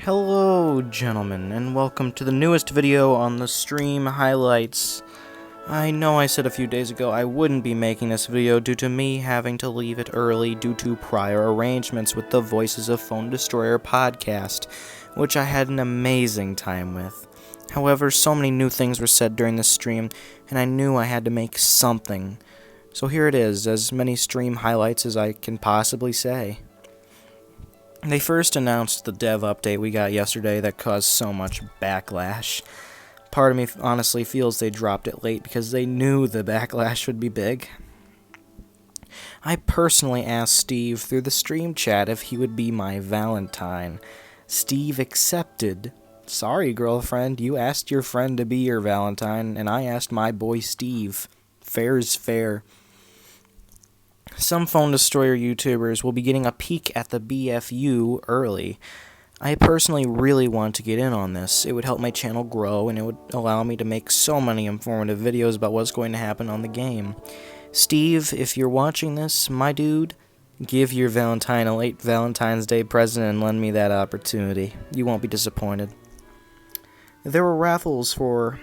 Hello, gentlemen, and welcome to the newest video on the stream highlights. I know I said a few days ago I wouldn't be making this video due to me having to leave it early due to prior arrangements with the Voices of Phone Destroyer podcast, which I had an amazing time with. However, so many new things were said during the stream, and I knew I had to make something. So here it is, as many stream highlights as I can possibly say. They first announced the dev update we got yesterday that caused so much backlash. Part of me honestly feels they dropped it late because they knew the backlash would be big. I personally asked Steve through the stream chat if he would be my Valentine. Steve accepted. Sorry, girlfriend, you asked your friend to be your Valentine, and I asked my boy Steve. Fair is fair. Some Phone Destroyer YouTubers will be getting a peek at the BFU early. I personally really want to get in on this. It would help my channel grow, and it would allow me to make so many informative videos about what's going to happen on the game. Steve, if you're watching this, my dude, give your Valentine a late Valentine's Day present and lend me that opportunity. You won't be disappointed. There were raffles for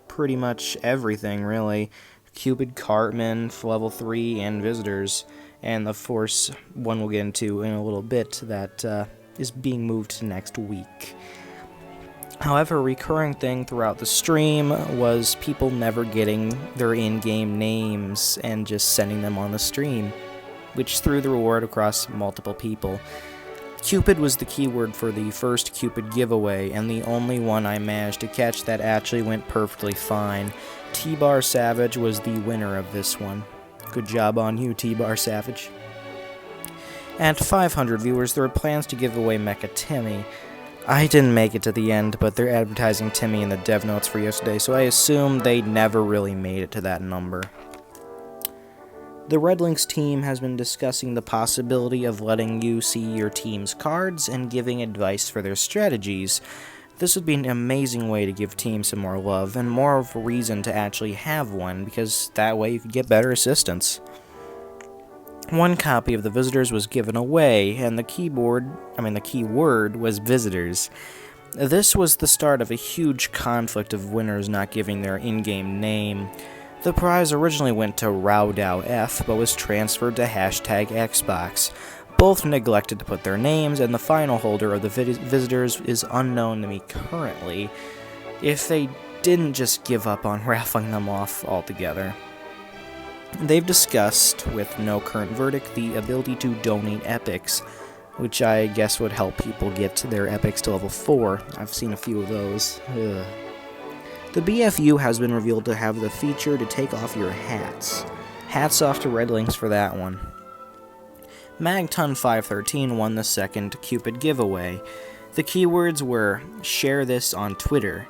pretty much everything, really. Cupid Cartman for level 3 and visitors, and the Force one we'll get into in a little bit that is being moved to next week. However, a recurring thing throughout the stream was people never getting their in-game names and just sending them on the stream, which threw the reward across multiple people. Cupid was the keyword for the first Cupid giveaway, and the only one I managed to catch that actually went perfectly fine. T-Bar Savage was the winner of this one. Good job on you, T-Bar Savage. At 500 viewers, there were plans to give away Mecha Timmy. I didn't make it to the end, but they're advertising Timmy in the dev notes for yesterday, so I assume they never really made it to that number. The Red Links team has been discussing the possibility of letting you see your team's cards and giving advice for their strategies. This would be an amazing way to give teams some more love and more of a reason to actually have one, because that way you could get better assistance. One copy of the Visitors was given away, and the keyword was Visitors. This was the start of a huge conflict of winners not giving their in-game name. The prize originally went to RowDowF, but was transferred to #Xbox. Both neglected to put their names, and the final holder of the Visitors is unknown to me currently, if they didn't just give up on raffling them off altogether. They've discussed, with no current verdict, the ability to donate epics, which I guess would help people get their epics to level 4. I've seen a few of those. Ugh. The BFU has been revealed to have the feature to take off your hats. Hats off to Red Links for that one. Magton513 won the second Cupid giveaway. The keywords were share this on Twitter.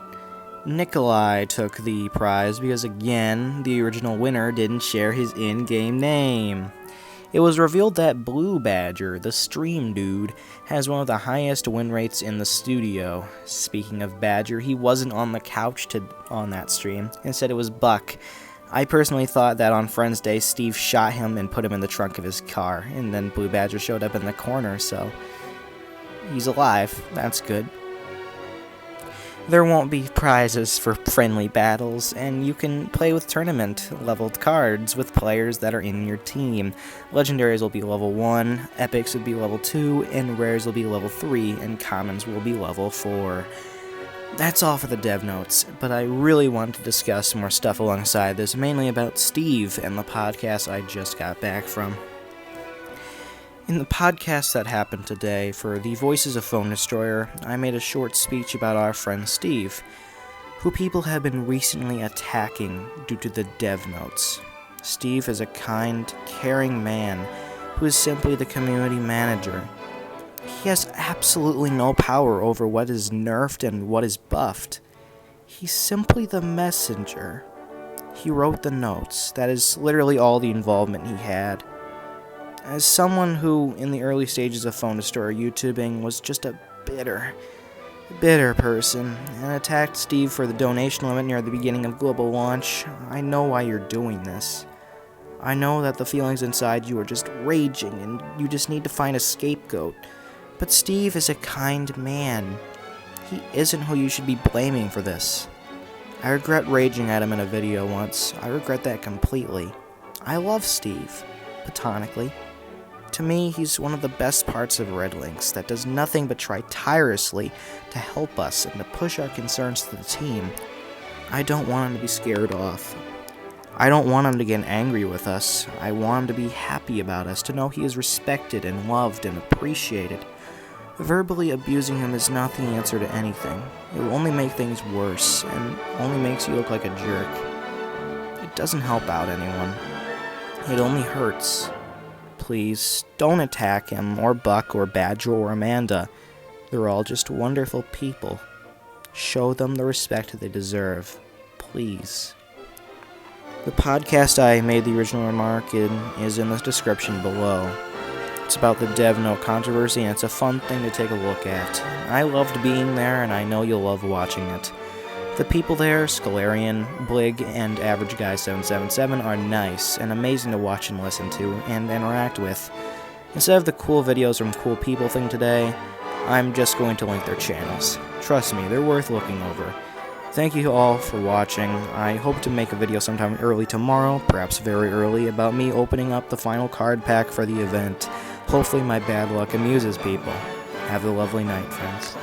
Nikolai took the prize because, again, the original winner didn't share his in-game name. It was revealed that Blue Badger, the stream dude, has one of the highest win rates in the studio. Speaking of Badger, he wasn't on the couch on that stream. Instead, it was Buck. I personally thought that on Friends Day, Steve shot him and put him in the trunk of his car, and then Blue Badger showed up in the corner, so he's alive. That's good. There won't be prizes for friendly battles, and you can play with tournament-leveled cards with players that are in your team. Legendaries will be level 1, Epics will be level 2, and Rares will be level 3, and Commons will be level 4. That's all for the dev notes, but I really want to discuss more stuff alongside this, mainly about Steve and the podcast I just got back from. In the podcast that happened today for the Voices of Phone Destroyer, I made a short speech about our friend Steve, who people have been recently attacking due to the dev notes. Steve is a kind, caring man who is simply the community manager. He has absolutely no power over what is nerfed and what is buffed. He's simply the messenger. He wrote the notes. That is literally all the involvement he had. As someone who, in the early stages of Phone Destroyer YouTubing, was just a bitter person, and attacked Steve for the donation limit near the beginning of global launch, I know why you're doing this. I know that the feelings inside you are just raging, and you just need to find a scapegoat. But Steve is a kind man. He isn't who you should be blaming for this. I regret raging at him in a video once. I regret that completely. I love Steve, platonically. To me, he's one of the best parts of Red Lynx that does nothing but try tirelessly to help us and to push our concerns to the team. I don't want him to be scared off. I don't want him to get angry with us. I want him to be happy about us, to know he is respected and loved and appreciated. Verbally abusing him is not the answer to anything. It will only make things worse and only makes you look like a jerk. It doesn't help out anyone. It only hurts. Please, don't attack him, or Buck, or Badger, or Amanda. They're all just wonderful people. Show them the respect they deserve. Please. The podcast I made the original remark in is in the description below. It's about the Dev Note controversy, and it's a fun thing to take a look at. I loved being there, and I know you'll love watching it. The people there, Scalarian, Blig, and Average Guy 777, are nice and amazing to watch and listen to and interact with. Instead of the cool videos from cool people thing today, I'm just going to link their channels. Trust me, they're worth looking over. Thank you all for watching. I hope to make a video sometime early tomorrow, perhaps very early, about me opening up the final card pack for the event. Hopefully my bad luck amuses people. Have a lovely night, friends.